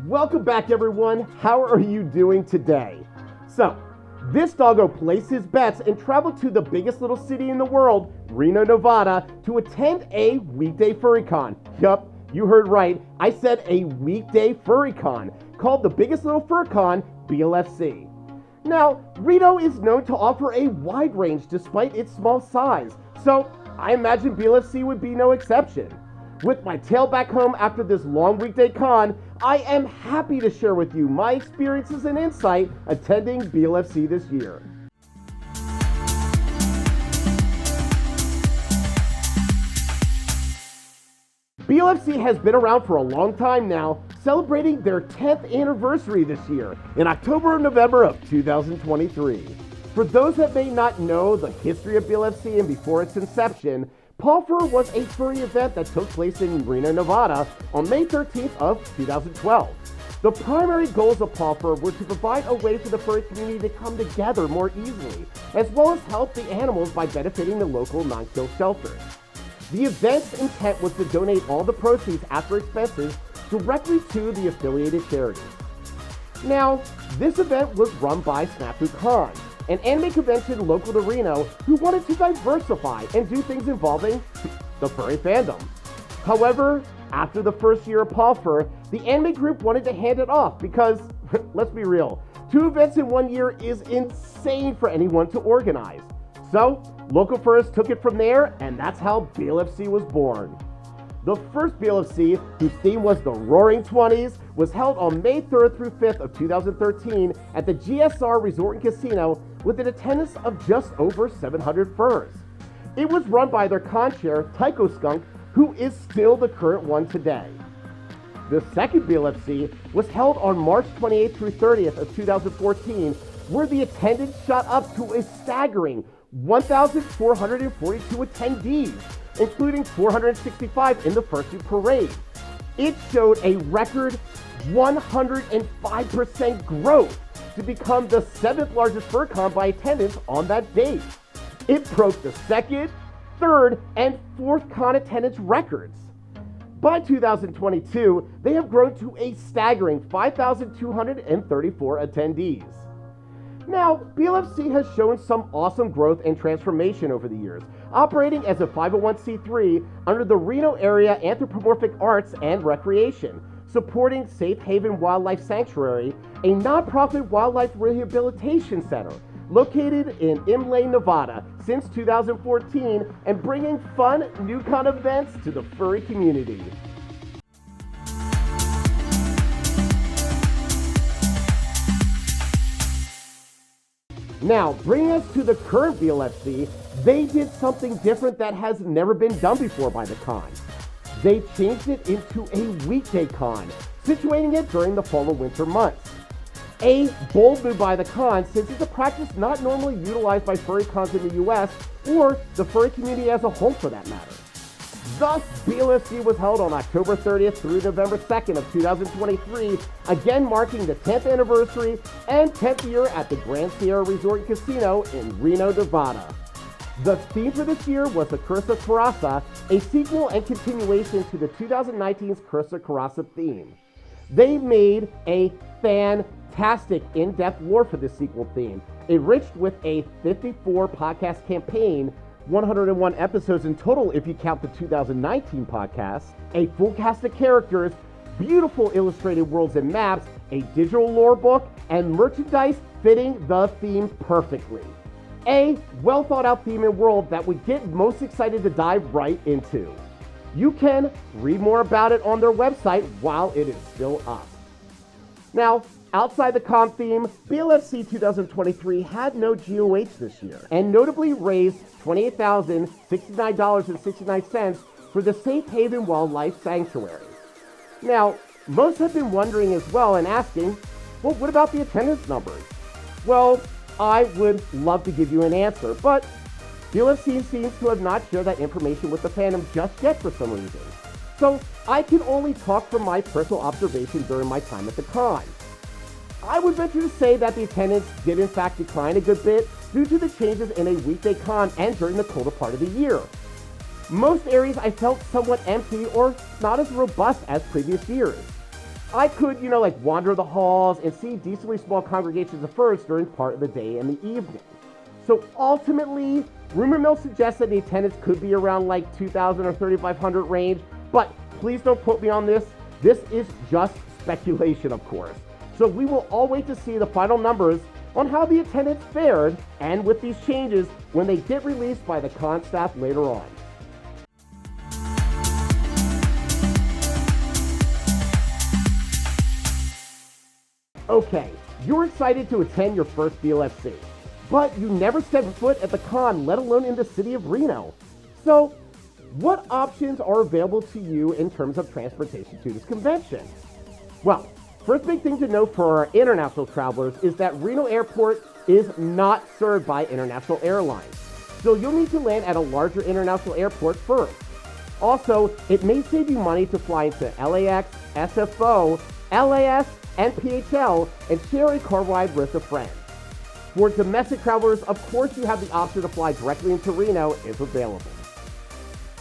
Welcome back, everyone. How are you doing today? So, this doggo placed his bets and traveled to the biggest little city in the world, Reno, Nevada, to attend a weekday FurryCon. Yup, you heard right. I said a weekday FurryCon, called the Biggest Little Furcon, BLFC. Now, Reno is known to offer a wide range despite its small size, so I imagine BLFC would be no exception. With my tail back home after this long weekday con, I am happy to share with you my experiences and insight attending BLFC this year. BLFC has been around for a long time now, celebrating their 10th anniversary this year in October and November of 2023. For those that may not know the history of BLFC and before its inception, Fur was a furry event that took place in Reno, Nevada on May 13th of 2012. The primary goals of Fur were to provide a way for the furry community to come together more easily, as well as help the animals by benefiting the local non-kill shelters. The event's intent was to donate all the proceeds after expenses directly to the affiliated charities. Now, this event was run by SnafuCon, an anime convention local to Reno who wanted to diversify and do things involving the furry fandom. However, after the first year of Fur, the anime group wanted to hand it off because, let's be real, 2 events in 1 year is insane for anyone to organize. So, local furries took it from there, and that's how BLFC was born. The first BLFC, whose theme was the Roaring 20s, was held on May 3rd through 5th of 2013 at the GSR Resort and Casino with an attendance of just over 700 furs. It was run by their con chair, Tycho Skunk, who is still the current one today. The second BLFC was held on March 28th through 30th of 2014, where the attendance shot up to a staggering 1,442 attendees, including 465 in the Fursuit parade. It showed a record 105% growth to become the 7th largest FurCon by attendance on that date. It broke the 2nd, 3rd, and 4th con attendance records. By 2022, they have grown to a staggering 5,234 attendees. Now, BLFC has shown some awesome growth and transformation over the years, operating as a 501c3 under the Reno Area Anthropomorphic Arts and Recreation, supporting Safe Haven Wildlife Sanctuary, a nonprofit wildlife rehabilitation center located in Imlay, Nevada since 2014, and bringing fun new con events to the furry community. Now, bringing us to the current BLFC, they did something different that has never been done before by the con. They changed it into a weekday con, situating it during the fall and winter months. A bold move by the con, since it's a practice not normally utilized by furry cons in the US, or the furry community as a whole for that matter. Thus, BLFC was held on October 30th through November 2nd of 2023, again marking the 10th anniversary and 10th year at the Grand Sierra Resort and Casino in Reno, Nevada. The theme for this year was the Curse of Karasa, a sequel and continuation to the 2019's Curse of Karasa theme. They made a fantastic in-depth lore for this sequel theme, enriched with a 54 podcast campaign, 101 episodes in total if you count the 2019 podcast, a full cast of characters, beautiful illustrated worlds and maps, a digital lore book, and merchandise fitting the theme perfectly. A well thought out theme and world that would get most excited to dive right into. You can read more about it on their website while it is still up. Now, outside the con theme, BLFC 2023 had no GOH this year, and notably raised $28,069.69 for the Safe Haven Wildlife Sanctuary. Now, most have been wondering as well and asking, well, what about the attendance numbers? Well, I would love to give you an answer, but BLFC seems to have not shared that information with the fandom just yet for some reason. So I can only talk from my personal observation during my time at the con. I would venture to say that the attendance did in fact decline a good bit due to the changes in a weekday con and during the colder part of the year. Most areas I felt somewhat empty or not as robust as previous years. I could, like wander the halls and see decently small congregations of furs during part of the day and the evening. So ultimately, rumor mill suggests that the attendance could be around like 2,000 or 3,500 range, but please don't quote me on this. This is just speculation, of course. So we will all wait to see the final numbers on how the attendance fared, and with these changes when they get released by the con staff later on. Okay, you're excited to attend your first BLFC, but you never stepped foot at the con, let alone in the city of Reno. So, what options are available to you in terms of transportation to this convention? Well, first big thing to note for our international travelers is that Reno Airport is not served by international airlines. So you'll need to land at a larger international airport first. Also, it may save you money to fly into LAX, SFO, LAS, and PHL and share a car ride with a friend. For domestic travelers, of course, you have the option to fly directly into Reno if available.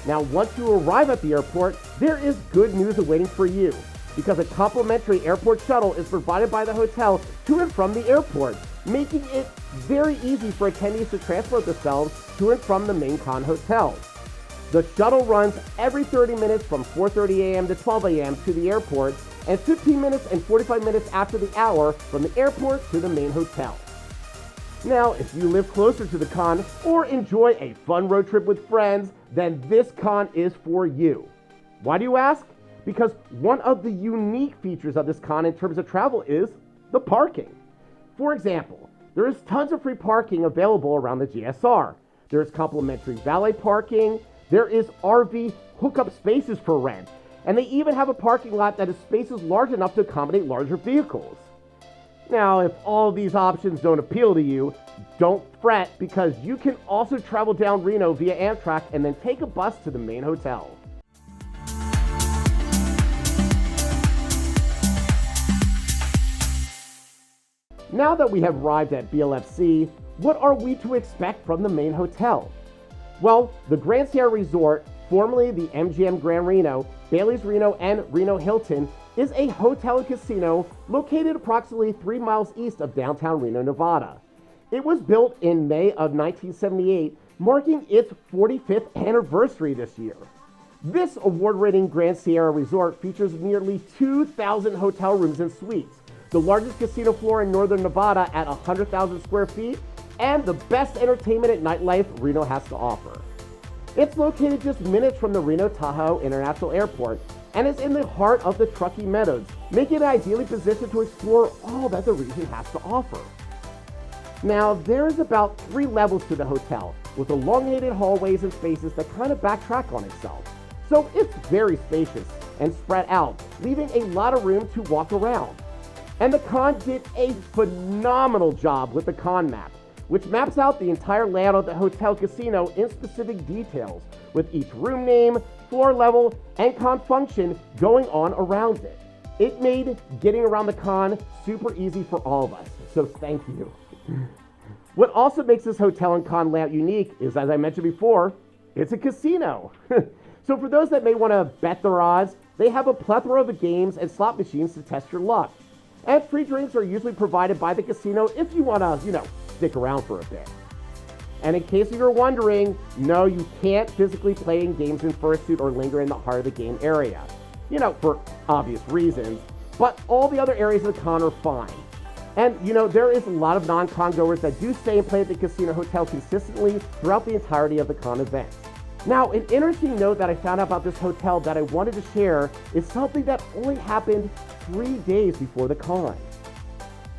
Now, once you arrive at the airport, there is good news awaiting for you, because a complimentary airport shuttle is provided by the hotel to and from the airport, making it very easy for attendees to transport themselves to and from the main con hotel. The shuttle runs every 30 minutes from 4:30 a.m. to 12 a.m. to the airport, and 15 minutes and 45 minutes after the hour from the airport to the main hotel. Now, if you live closer to the con or enjoy a fun road trip with friends, then this con is for you. Why do you ask? Because one of the unique features of this con in terms of travel is the parking. For example, there is tons of free parking available around the GSR. There is complimentary valet parking, there is RV hookup spaces for rent, and they even have a parking lot that is spaces large enough to accommodate larger vehicles. Now, if all of these options don't appeal to you, don't fret, because you can also travel down Reno via Amtrak and then take a bus to the main hotel. Now that we have arrived at BLFC, what are we to expect from the main hotel? Well, the Grand Sierra Resort, formerly the MGM Grand Reno, Bailey's Reno, and Reno Hilton, is a hotel and casino located approximately 3 miles east of downtown Reno, Nevada. It was built in May of 1978, marking its 45th anniversary this year. This award-winning Grand Sierra Resort features nearly 2,000 hotel rooms and suites, the largest casino floor in northern Nevada at 100,000 square feet, and the best entertainment and nightlife Reno has to offer. It's located just minutes from the Reno-Tahoe International Airport and is in the heart of the Truckee Meadows, making it ideally positioned to explore all that the region has to offer. Now, there is about 3 levels to the hotel, with elongated hallways and spaces that kind of backtrack on itself. So it's very spacious and spread out, leaving a lot of room to walk around. And the con did a phenomenal job with the con map, which maps out the entire layout of the hotel casino in specific details, with each room name, floor level, and con function going on around it. It made getting around the con super easy for all of us, so thank you. What also makes this hotel and con layout unique is, as I mentioned before, it's a casino. So for those that may want to bet their odds, they have a plethora of games and slot machines to test your luck. And free drinks are usually provided by the casino if you want to, stick around for a bit. And in case you're wondering, no, you can't physically play in games in Fursuit or linger in the heart of the game area. For obvious reasons, but all the other areas of the con are fine. And, there is a lot of non-con goers that do stay and play at the casino hotel consistently throughout the entirety of the con event. Now, an interesting note that I found out about this hotel that I wanted to share is something that only happened 3 days before the con.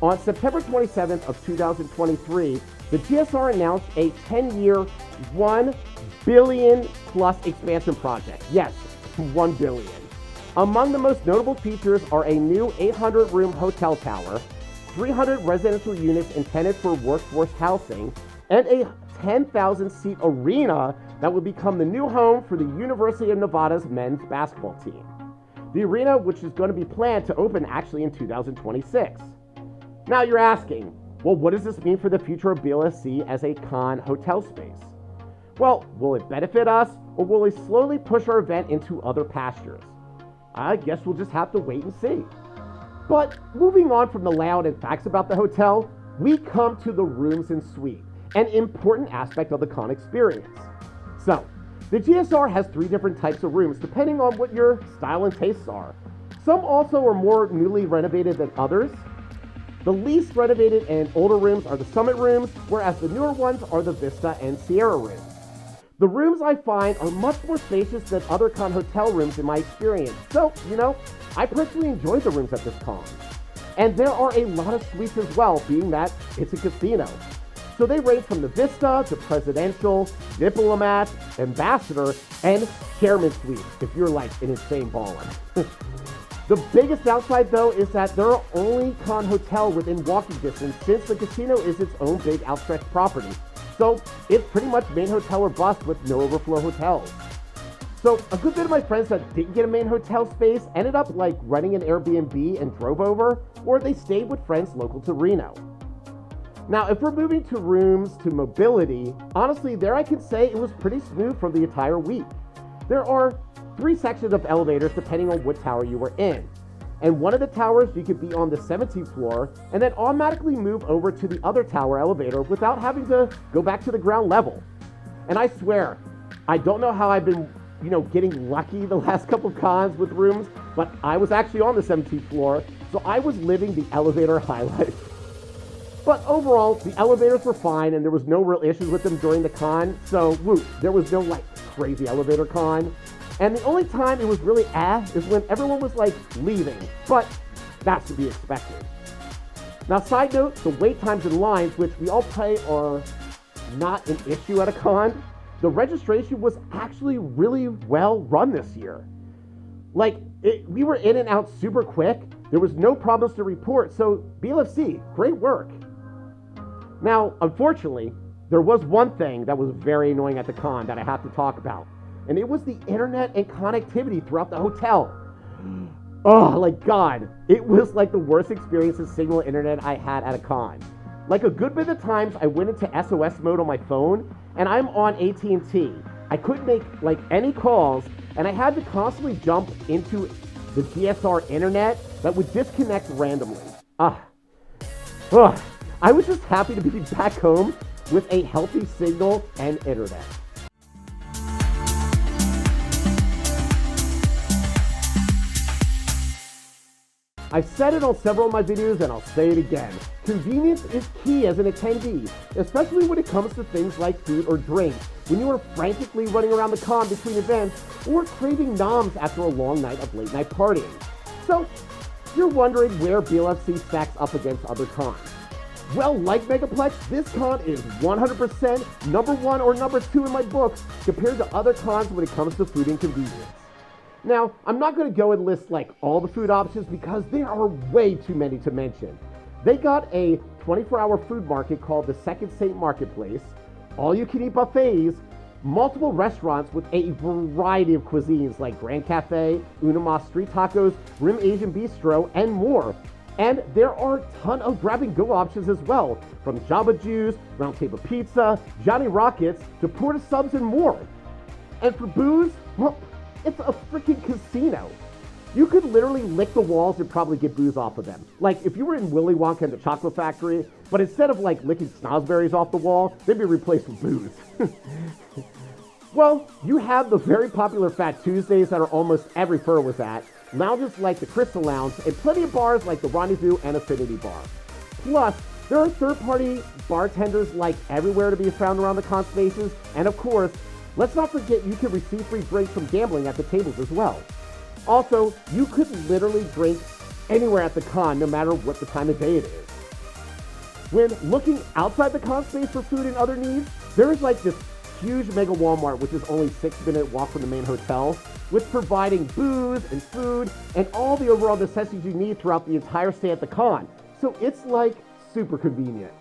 On September 27th of 2023, the GSR announced a 10-year, $1 billion plus expansion project. Yes, $1 billion. Among the most notable features are a new 800-room hotel tower, 300 residential units intended for workforce housing, and a 10,000-seat arena that will become the new home for the University of Nevada's men's basketball team. The arena, which is going to be planned to open actually in 2026. Now you're asking, well, what does this mean for the future of BLFC as a con hotel space? Well, will it benefit us, or will it slowly push our event into other pastures? I guess we'll just have to wait and see. But moving on from the layout and facts about the hotel, we come to the rooms and suite, an important aspect of the con experience. So, the GSR has 3 different types of rooms depending on what your style and tastes are. Some also are more newly renovated than others. The least renovated and older rooms are the Summit rooms, whereas the newer ones are the Vista and Sierra rooms. The rooms I find are much more spacious than other con hotel rooms in my experience. So, I personally enjoy the rooms at this con. And there are a lot of suites as well, being that it's a casino. So they range from the Vista to Presidential, Diplomat, Ambassador, and Chairman Suite, if you're like an insane baller. The biggest downside though is that there are only con hotel within walking distance since the casino is its own big outstretched property. So it's pretty much main hotel or bust with no overflow hotels. So a good bit of my friends that didn't get a main hotel space ended up like renting an Airbnb and drove over, or they stayed with friends local to Reno. Now, if we're moving to rooms to mobility, honestly, there I can say it was pretty smooth for the entire week. There are 3 sections of elevators depending on what tower you were in. And one of the towers you could be on the 17th floor and then automatically move over to the other tower elevator without having to go back to the ground level. And I swear, I don't know how I've been, getting lucky the last couple of cons with rooms, but I was actually on the 17th floor, so I was living the elevator high life. But overall, the elevators were fine and there was no real issues with them during the con, so there was no crazy elevator con. And the only time it was really is when everyone was leaving, but that's to be expected. Now, side note, the wait times and lines, which we all pray are not an issue at a con, the registration was actually really well run this year. We were in and out super quick. There was no problems to report, so BLFC, great work. Now, unfortunately, there was one thing that was very annoying at the con that I have to talk about, and it was the internet and connectivity throughout the hotel. Oh, God, it was the worst experience of signal internet I had at a con. A good bit of times I went into SOS mode on my phone, and I'm on AT&T. I couldn't make any calls, and I had to constantly jump into the GSR internet that would disconnect randomly. I was just happy to be back home with a healthy signal and internet. I've said it on several of my videos and I'll say it again. Convenience is key as an attendee, especially when it comes to things like food or drink, when you are frantically running around the con between events or craving noms after a long night of late night partying. So, you're wondering where BLFC stacks up against other cons. Well, like Megaplex, this con is 100% number 1 or number 2 in my books compared to other cons when it comes to food and convenience. Now, I'm not going to go and list all the food options because there are way too many to mention. They got a 24-hour food market called the Second State Marketplace, all-you-can-eat buffets, multiple restaurants with a variety of cuisines like Grand Cafe, Unamas Street Tacos, Rim Asian Bistro, and more. And there are a ton of grab-and-go options as well, from Jamba Juice, Round Table Pizza, Johnny Rockets, to Porta Subs and more. And for booze, well, it's a freaking casino. You could literally lick the walls and probably get booze off of them. If you were in Willy Wonka and the Chocolate Factory, but instead of licking snozberries off the wall, they'd be replaced with booze. Well, you have the very popular Fat Tuesdays that are almost every fur was at, lounges like the Crystal Lounge, and plenty of bars like the Rendezvous and Affinity Bar. Plus, there are third-party bartenders everywhere to be found around the con spaces, and of course, let's not forget you can receive free drinks from gambling at the tables as well. Also, you could literally drink anywhere at the con, no matter what the time of day it is. When looking outside the con space for food and other needs, there is this huge mega Walmart, which is only a 6-minute walk from the main hotel, with providing booze and food and all the overall necessities you need throughout the entire stay at the con. So it's super convenient.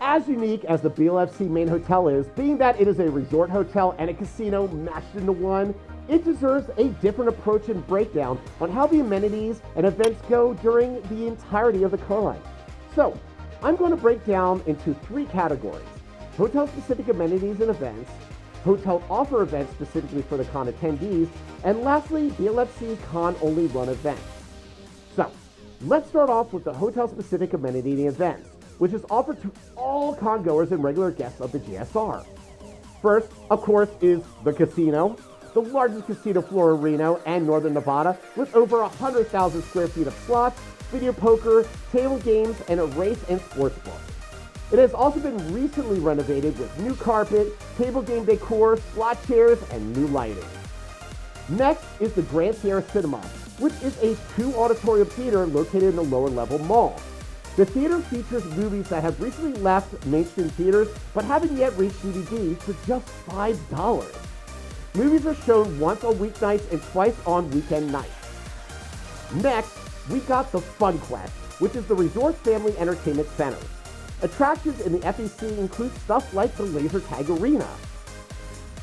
As unique as the BLFC main hotel is, being that it is a resort hotel and a casino mashed into one, it deserves a different approach and breakdown on how the amenities and events go during the entirety of the con. So, I'm going to break down into 3 categories: hotel-specific amenities and events, hotel offer events specifically for the con attendees, and lastly, BLFC con-only run events. So, let's start off with the hotel-specific amenity events, which is offered to all con goers and regular guests of the GSR. First, of course, is the casino, the largest casino floor in Reno and northern Nevada, with over 100,000 square feet of slots, video poker, table games, and a race and sports book. It has also been recently renovated with new carpet, table game decor, slot chairs, and new lighting. Next is the Grand Sierra Cinema, which is a 2-auditorium theater located in the lower level mall. The theater features movies that have recently left mainstream theaters but haven't yet reached DVD for just $5. Movies are shown once on weeknights and twice on weekend nights. Next, we got the Fun Quest, which is the Resort Family Entertainment Center. Attractions in the FEC include stuff like the laser tag arena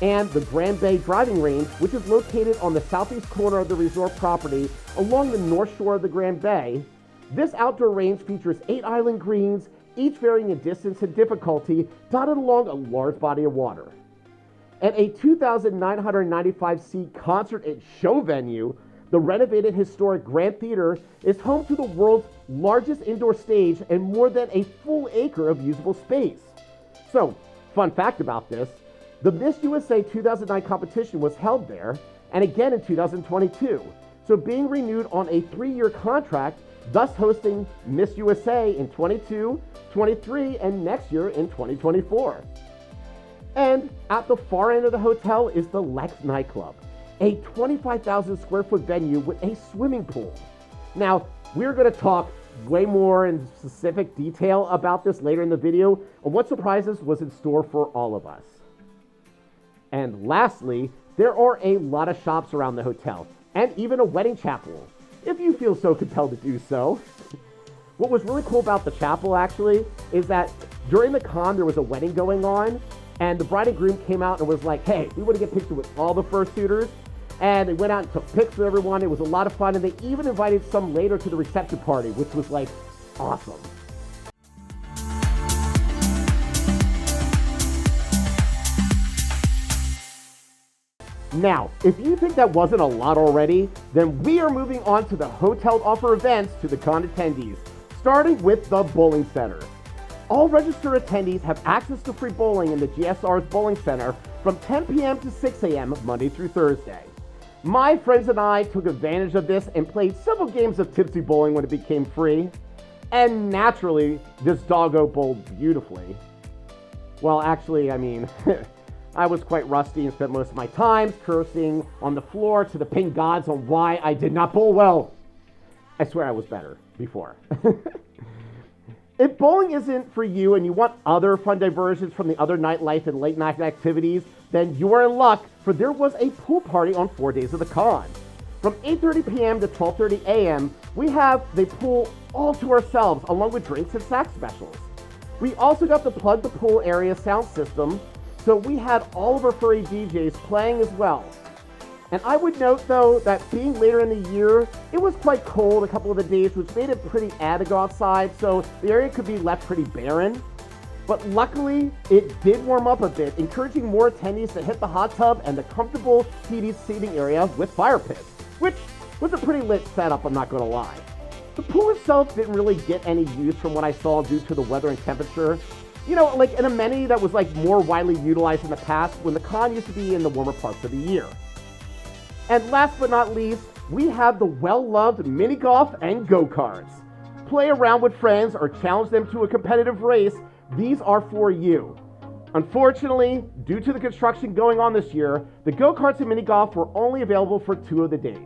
and the Grand Bay driving range, which is located on the southeast corner of the resort property along the north shore of the Grand Bay. This outdoor range features 8 island greens, each varying in distance and difficulty, dotted along a large body of water. And a 2,995-seat concert and show venue, the renovated historic Grand Theater is home to the world's largest indoor stage and more than a full acre of usable space. So, fun fact about this, the Miss USA 2009 competition was held there, and again in 2022. So being renewed on a 3-year contract, thus hosting Miss USA in 22, 23, and next year in 2024. And at the far end of the hotel is the Lex NightClub, a 25,000 square foot venue with a swimming pool. Now, we're going to talk way more in specific detail about this later in the video on what surprises was in store for all of us. And lastly, there are a lot of shops around the hotel, and even a wedding chapel, if you feel so compelled to do so. What was really cool about the chapel, actually, is that during the con, there was a wedding going on, and the bride and groom came out and was like, hey, we want to get pictures with all the fursuiters. And they went out and took pics with everyone. It was a lot of fun, and they even invited some later to the reception party, which was, like, awesome. Now, if you think that wasn't a lot already, then we are moving on to the hotel offer events to the con attendees, starting with the bowling center. All registered attendees have access to free bowling in the GSR's bowling center from 10 p.m. to 6 a.m. Monday through Thursday. My friends and I took advantage of this and played several games of tipsy bowling when it became free. And naturally, this doggo bowled beautifully. Well, actually, I mean, I was quite rusty and spent most of my time cursing on the floor to the ping gods on why I did not bowl well. I swear I was better before. If bowling isn't for you and you want other fun diversions from the other nightlife and late night activities, then you are in luck, for there was a pool party on 4 days of the con. From 8:30 p.m. to 12:30 a.m., we have the pool all to ourselves, along with drinks and snack specials. We also got the plug the pool area sound system, so we had all of our furry DJs playing as well. And I would note, though, that being later in the year, it was quite cold a couple of the days, which made it pretty odd to go outside, so the area could be left pretty barren. But luckily, it did warm up a bit, encouraging more attendees to hit the hot tub and the comfortable heated seating area with fire pits, which was a pretty lit setup, I'm not going to lie. The pool itself didn't really get any use from what I saw due to the weather and temperature. You know, like an amenity that was like more widely utilized in the past when the con used to be in the warmer parts of the year. And last but not least, we have the well-loved mini golf and go-karts. Play around with friends or challenge them to a competitive race, these are for you. Unfortunately, due to the construction going on this year, the go-karts and mini golf were only available for 2 of the days.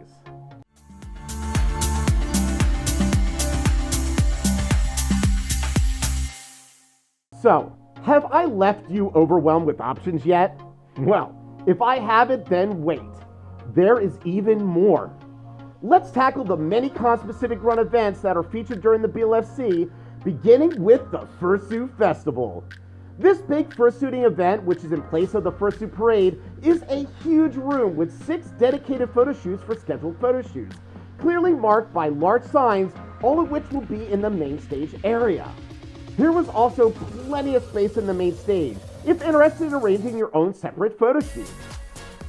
So, have I left you overwhelmed with options yet? Well, if I haven't, then wait. There is even more. Let's tackle the many con-specific run events that are featured during the BLFC, beginning with the Fursuit Festival. This big fursuiting event, which is in place of the Fursuit Parade, is a huge room with 6 dedicated photo shoots for scheduled photo shoots, clearly marked by large signs, all of which will be in the main stage area. There was also plenty of space in the main stage, if interested in arranging your own separate photo shoot.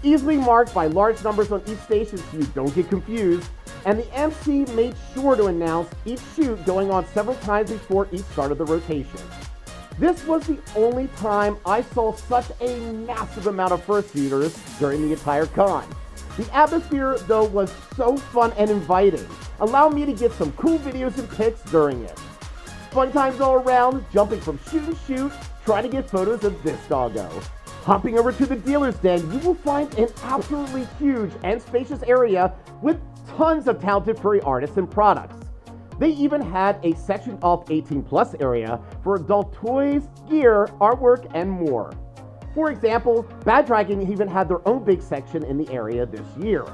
Easily marked by large numbers on each station so you don't get confused, and the MC made sure to announce each shoot going on several times before each start of the rotation. This was the only time I saw such a massive amount of fursuiters during the entire con. The atmosphere, though, was so fun and inviting, allowing me to get some cool videos and pics during it. Fun times all around, jumping from shoot to shoot, trying to get photos of this doggo. Hopping over to the dealer's den, you will find an absolutely huge and spacious area with tons of talented furry artists and products. They even had a section of 18+ area for adult toys, gear, artwork, and more. For example, Bad Dragon even had their own big section in the area this year.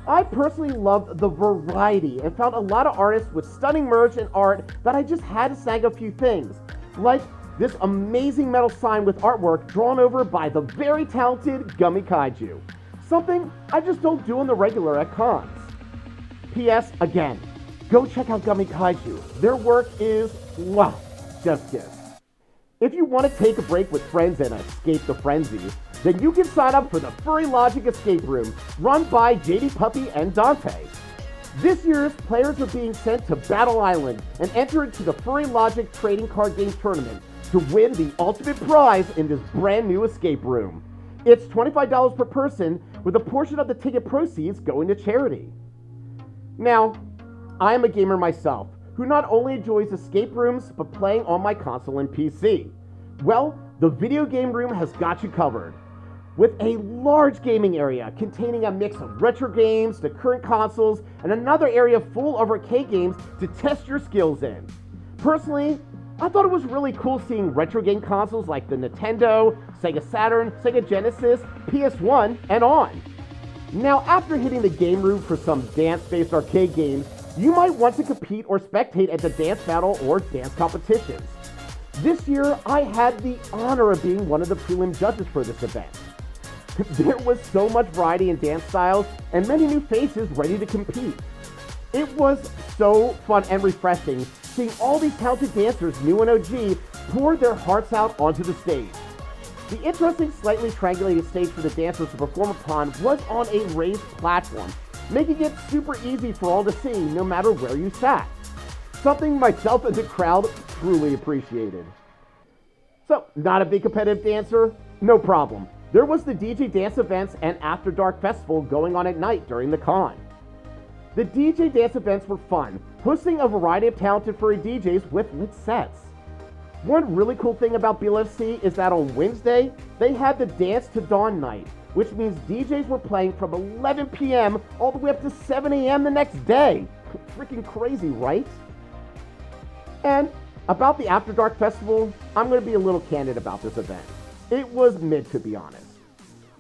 I personally loved the variety and found a lot of artists with stunning merch and art that I just had to snag a few things, like this amazing metal sign with artwork drawn over by the very talented Gummy Kaiju, something I just don't do on the regular at cons. P.S. Again, go check out Gummy Kaiju. Their work is, wow, just kiss. If you want to take a break with friends and escape the frenzy, then you can sign up for the Furry Logic Escape Room run by JD Puppy and Dante. This year's players are being sent to Battle Island and enter into the Furry Logic Trading Card Game Tournament to win the ultimate prize in this brand new escape room. It's $25 per person, with a portion of the ticket proceeds going to charity. Now, I am a gamer myself, who not only enjoys escape rooms, but playing on my console and PC. Well, the video game room has got you covered, with a large gaming area containing a mix of retro games to current consoles and another area full of arcade games to test your skills in. Personally, I thought it was really cool seeing retro game consoles like the Nintendo, Sega Saturn, Sega Genesis, PS1, and on. Now, after hitting the game room for some dance-based arcade games, you might want to compete or spectate at the dance battle or dance competitions. This year, I had the honor of being one of the prelim judges for this event. There was so much variety in dance styles and many new faces ready to compete. It was so fun and refreshing seeing all these talented dancers, new and OG, pour their hearts out onto the stage. The interesting, slightly triangulated stage for the dancers to perform upon was on a raised platform, making it super easy for all to see no matter where you sat. Something myself and the crowd truly appreciated. So, not a big competitive dancer? No problem. There was the DJ dance events and After Dark Festival going on at night during the con. The DJ dance events were fun, hosting a variety of talented furry DJs with lit sets. One really cool thing about BLFC is that on Wednesday, they had the Dance to Dawn night, which means DJs were playing from 11 p.m. all the way up to 7 a.m. the next day. Freaking crazy, right? And about the After Dark Festival, I'm going to be a little candid about this event. It was mid, to be honest.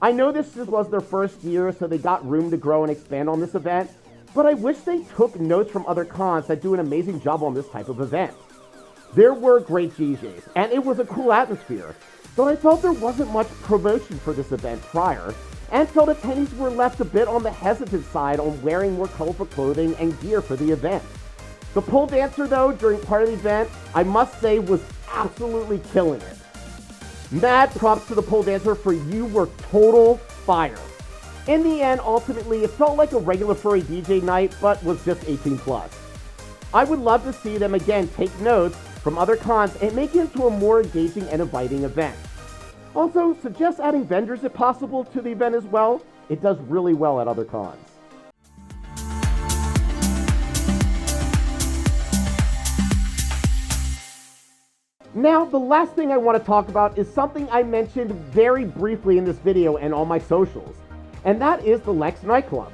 I know this was their first year, so they got room to grow and expand on this event, but I wish they took notes from other cons that do an amazing job on this type of event. There were great DJs, and it was a cool atmosphere, but I felt there wasn't much promotion for this event prior, and felt attendees were left a bit on the hesitant side on wearing more colorful clothing and gear for the event. The pole dancer, though, during part of the event, I must say was absolutely killing it. Mad props to the pole dancer, for you were total fire. In the end, ultimately, it felt like a regular furry DJ night, but was just 18+. I would love to see them again take notes from other cons and make it into a more engaging and inviting event. Also, suggest adding vendors if possible to the event as well. It does really well at other cons. Now, the last thing I want to talk about is something I mentioned very briefly in this video and on my socials, and that is the Lex NightClub.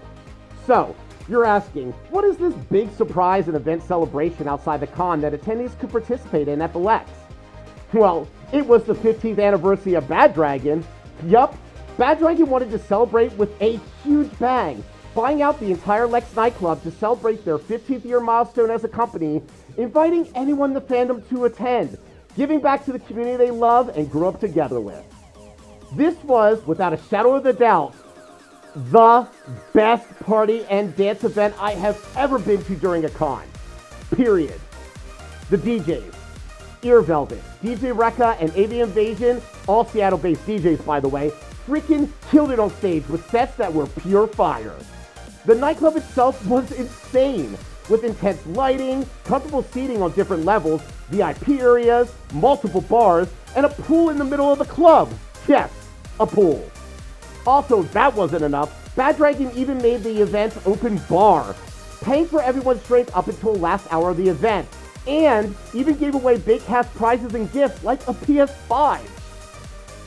So, you're asking, what is this big surprise and event celebration outside the con that attendees could participate in at the Lex? Well, it was the 15th anniversary of Bad Dragon. Yup, Bad Dragon wanted to celebrate with a huge bang, buying out the entire Lex NightClub to celebrate their 15th year milestone as a company, inviting anyone in the fandom to attend, giving back to the community they love and grew up together with. This was, without a shadow of a doubt, the best party and dance event I have ever been to during a con. Period. The DJs, Ear Velvet, DJ Rekka, and AV Invasion All Seattle-based DJs, by the way, freaking killed it on stage with sets that were pure fire. The nightclub itself was insane, with intense lighting, comfortable seating on different levels, VIP areas, multiple bars, and a pool in the middle of the club. Yes, a pool. Also, if that wasn't enough, Bad Dragon even made the event open bar, paying for everyone's drink up until last hour of the event, and even gave away big cash prizes and gifts like a PS5.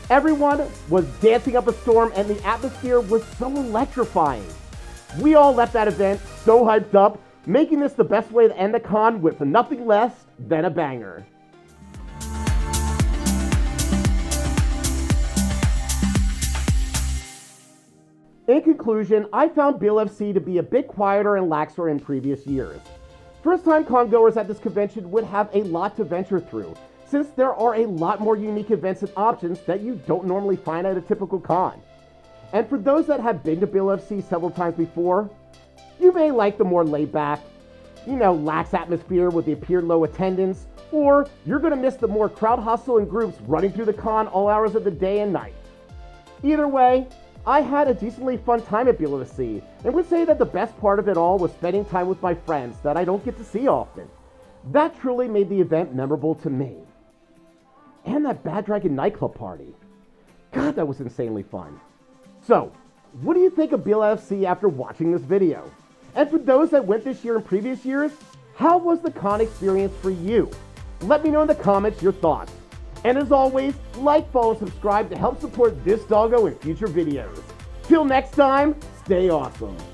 Everyone was dancing up a storm and the atmosphere was so electrifying. We all left that event so hyped up, making this the best way to end the con with nothing less than a banger. In conclusion, I found BLFC to be a bit quieter and laxer in previous years. First-time con-goers at this convention would have a lot to venture through, since there are a lot more unique events and options that you don't normally find at a typical con. And for those that have been to BLFC several times before, you may like the more laid-back, lax atmosphere with the appeared low attendance, or you're going to miss the more crowd hustle and groups running through the con all hours of the day and night. Either way, I had a decently fun time at BLFC, and would say that the best part of it all was spending time with my friends that I don't get to see often. That truly made the event memorable to me. And that Bad Dragon nightclub party. God, that was insanely fun. So, what do you think of BLFC after watching this video? And for those that went this year and previous years, how was the con experience for you? Let me know in the comments your thoughts. And as always, like, follow, subscribe to help support this doggo in future videos. Till next time, stay awesome.